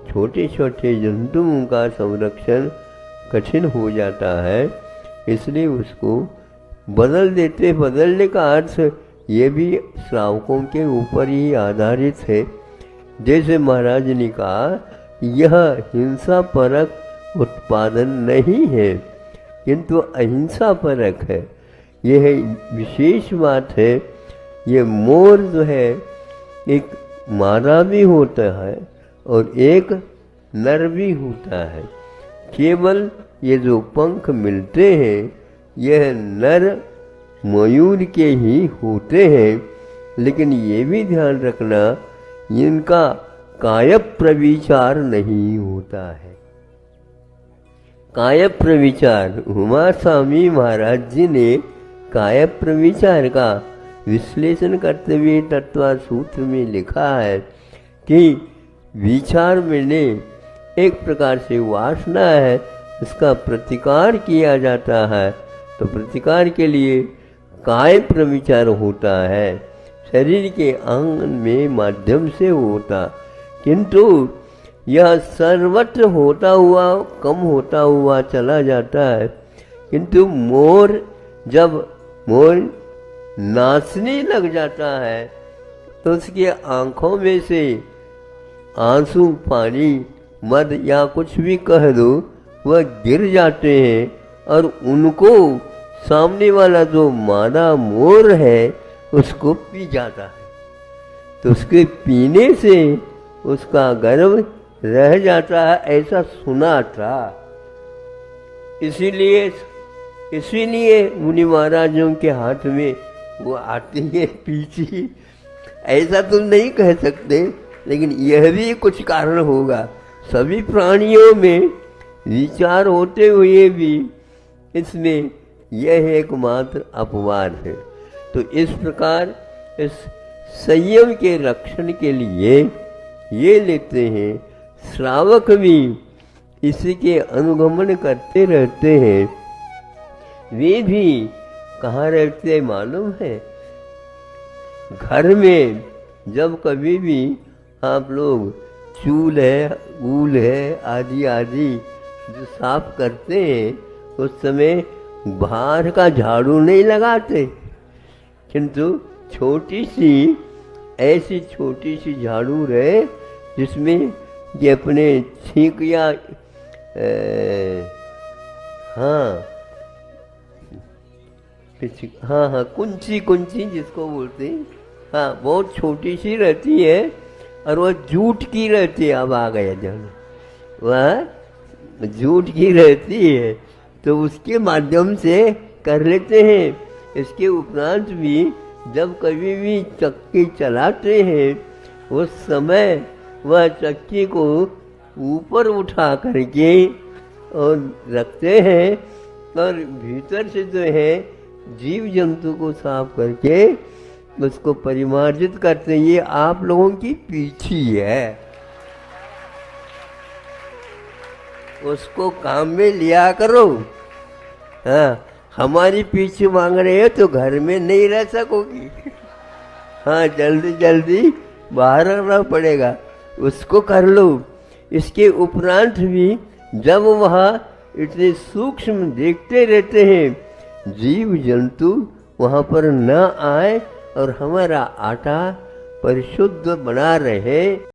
छोटे छोटे जंतुओं का संरक्षण कठिन हो जाता है, इसलिए उसको बदल देते। बदलने का अर्थ ये भी श्रावकों के ऊपर ही आधारित है। जैसे महाराज ने कहा, यह हिंसा परक उत्पादन नहीं है किंतु अहिंसा परक है। यह विशेष बात है। ये मोर जो है एक मादा भी होता है और एक नर भी होता है। केवल ये जो पंख मिलते हैं यह नर मयूर के ही होते हैं, लेकिन ये भी ध्यान रखना इनका काय प्रविचार नहीं होता है। काय प्रविचार, उमा स्वामी महाराज जी ने काय प्रविचार का विश्लेषण करते हुए तत्व सूत्र में लिखा है कि विचार में एक प्रकार से वासना है, इसका प्रतिकार किया जाता है, तो प्रतिकार के लिए काय प्रविचार होता है, शरीर के अंग में माध्यम से होता। किंतु यह सर्वत्र होता हुआ कम होता हुआ चला जाता है। किंतु जब मोर नाचने लग जाता है तो उसकी आंखों में से आंसू, पानी, मद या कुछ भी कह दो, वह गिर जाते हैं और उनको सामने वाला जो मादा मोर है उसको पी जाता है। तो उसके पीने से उसका गर्भ रह जाता है, ऐसा सुना था। इसीलिए मुनि महाराजों के हाथ में वो आती है पीछे। ऐसा तो नहीं कह सकते, लेकिन यह भी कुछ कारण होगा। सभी प्राणियों में विचार होते हुए भी इसमें यह एकमात्र अपवाद है। तो इस प्रकार इस संयम के रक्षण के लिए ये लेते हैं। श्रावक भी इसी के अनुगमन करते रहते हैं। वे भी कहाँ रहते मालूम है? घर में जब कभी भी आप लोग चूल है, ऊल है आदि आदि जो साफ करते हैं, उस समय बाहर का झाड़ू नहीं लगाते, किंतु ऐसी छोटी सी झाड़ू रहे जिसमें ये अपने छींक या हाँ कुंची जिसको बोलते हैं, हाँ बहुत छोटी सी रहती है और वह जूट की रहती है। अब आ गया जन, वह जूट की रहती है, तो उसके माध्यम से कर लेते हैं। इसके उपरांत भी जब कभी भी चक्की चलाते हैं उस समय वह चक्की को ऊपर उठा करके और रखते हैं और भीतर से जो है जीव जंतु को साफ करके उसको परिमार्जित करते हैं। ये आप लोगों की पीछी है, उसको काम में लिया करो। हाँ, हमारी पीछे मांग रहे हो तो घर में नहीं रह सकोगी। हाँ, जल्दी जल्दी बाहर आना पड़ेगा, उसको कर लो। इसके उपरांत भी जब वह इतने सूक्ष्म देखते रहते हैं जीव जंतु वहाँ पर न आए और हमारा आटा परिशुद्ध बना रहे।